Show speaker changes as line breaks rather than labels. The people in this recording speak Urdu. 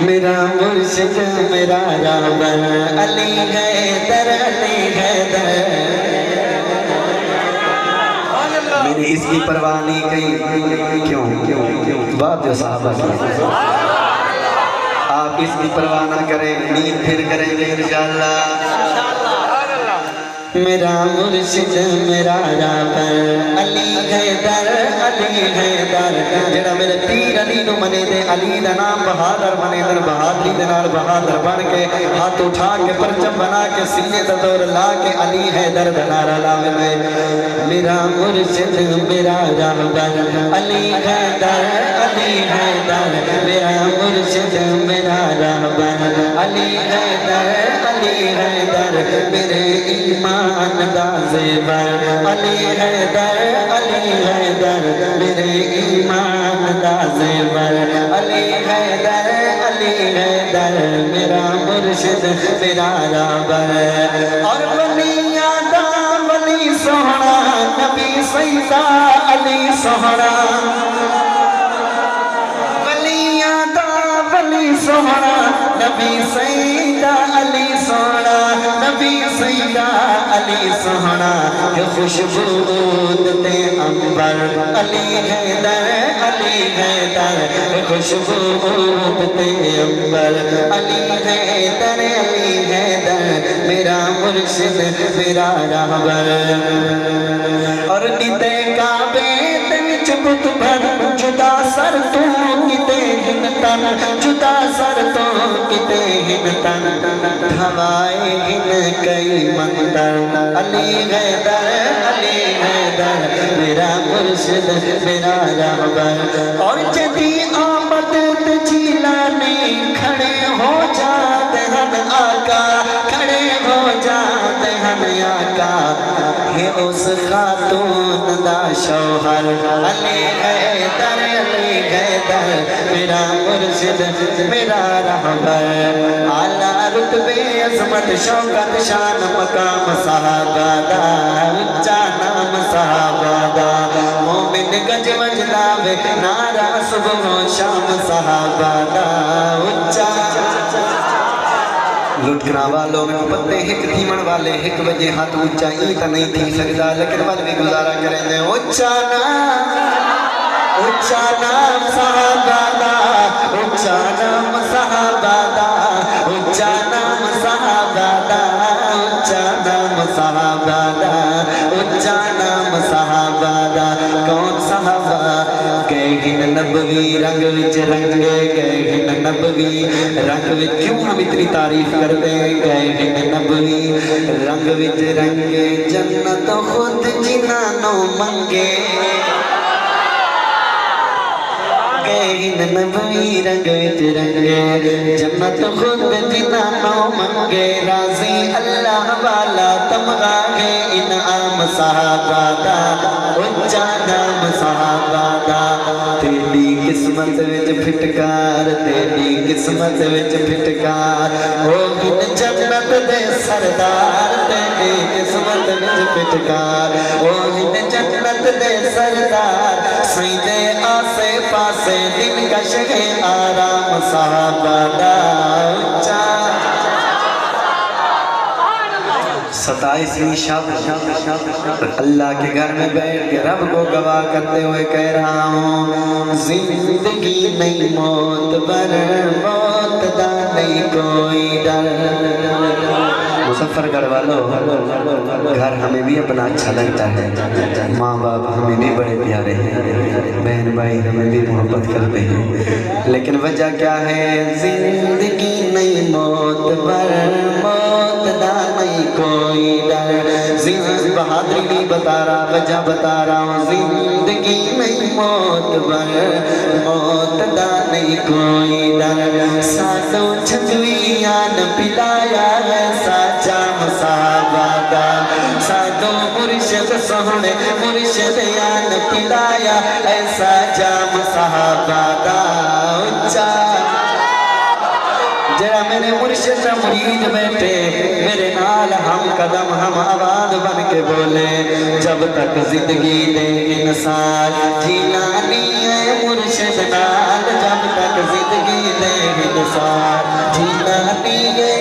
میرا مرشد میرا رہبر علی حیدر علی حیدر میں نے اس کی پرواہ نہیں کی کیوں بات جو صحابہ کی آپ اس کی پرواہ نہ کریں نیند پھر کریں گے انشاءاللہ میرا مرشد میرا رہبر علی حیدر علی حیدر جڑا میرے پیر علی نو منے دے علی دا نام بہادر منے دے بہادری دے نال بہادر بن کے ہاتھ اٹھا کے پرچم بنا کے سینے تے دور لا کے علی حیدر دا نعرہ لاوے میرا مرشد میرا رہبر علی حیدر علی حیدر میرا مرشد میرا رہبر علی حیدر علی حیدر میرے ایمان دا زیور علی حیدر علی حیدر میرے ایمان دا زیور علی حیدر علی حیدر میرا مرشد میرا رہبر اور ولیاں دا ولی سوہنا نبی سیدہ علی سوہنا ولیاں دا ولی سوہنا نبی سیدہ علی سوہنا نبی سیدہ علی سوہنا کہ خوشبود تے انبر علی حیدر علی حیدر خوشبود تے انبر علی حیدر علی حیدر میرا مرشد میرا رہبر اور نیتے کعبے تے وچ بت بھر جدا سر تو کتے ہنتن جدا سر تو کتے ہنتن ہوائے ہن کئی مندر علی حیدر علی حیدر میرا مرشد میرا رہبر اور جدی آمد تجیلانے کھڑے ہو جاتے ہن آقا کھڑے ہو جاتے ہن آقا ہے اس خاتون دا شوہر علی حیدر علی حیدر میرا مرشد میرا رہبر اعلیٰ رتبے عظمت شوکت شان مقام صحابہ دا اچھا نام صحابہ دا مومن گج وجلاوے نعرہ صبح و شام صحابہ دا اچھا لٹکنا والوں میں پتے ہک تھیمن والے ہک وجہ ہاتھ اچھا ہی تا نہیں تھی سکتا لیکن بل بھی گزارا کریں دے اچھا نام صحابہ دا اچھا نام صحابہ دا اچھا نام صحابہ دا اچھا نام صحابہ دا اچھا نام صحابہ دا کون صحابہ گئے ہن نبوی رنگ وچ رنگے گئے ہن نبوی رنگ وچ کیوں ہم اتنی تعریف کرتے گئے ہن نبوی رنگ وچ رنگے جنت خود جنانو منگے نبوی رنگ وچ رنگے جنت خود جنانو منگے راضی اللہ والا تمغا ہے انعام صحابہ دا اچھا نام صحابہ دا تیری قسمت وچ پھٹکار تیری قسمت وچ پھٹکار او ہن جنت دے سردار تیری قسمت وچ پھٹکار او ہن جنت دے سردار سیدے آسے پاسے دن کش ہے آرام صحابہ دا اچھا 27ویں شب اللہ کے گھر میں بیٹھ کے رب کو گواہ کرتے ہوئے کہہ رہا ہوں زندگی نہیں موت پر موت دا نہیں کوئی ڈر مظفر گڑھ والوں گھر ہمیں بھی اپنا اچھا لگتا ہے ماں باپ ہمیں بھی بڑے پیارے ہیں بہن بھائی ہمیں بھی محبت کرتے ہیں لیکن وجہ کیا ہے زندگی نہیں موت پر موت دا نہیں کوئی ڈر بہادری نہیں بتا رہا وجہ بتا رہا ہوں زندگی نہیں موت پر موت دا نہیں کوئی ڈر ساتوں چھجویاں پلایا ہے جام صحابہ دا ساتوں مرشد سہنے مرشد یان پلایا ایسا جام صحابہ دا اچھا جڑا میرے مرشد مرید بیٹھے میرے نال ہم قدم ہم آواز بن کے بولے جب تک زندگی دے انسان جینا نہیں ہے مرشد نال جب تک زندگی دے ساتھ جینا نہیں ہے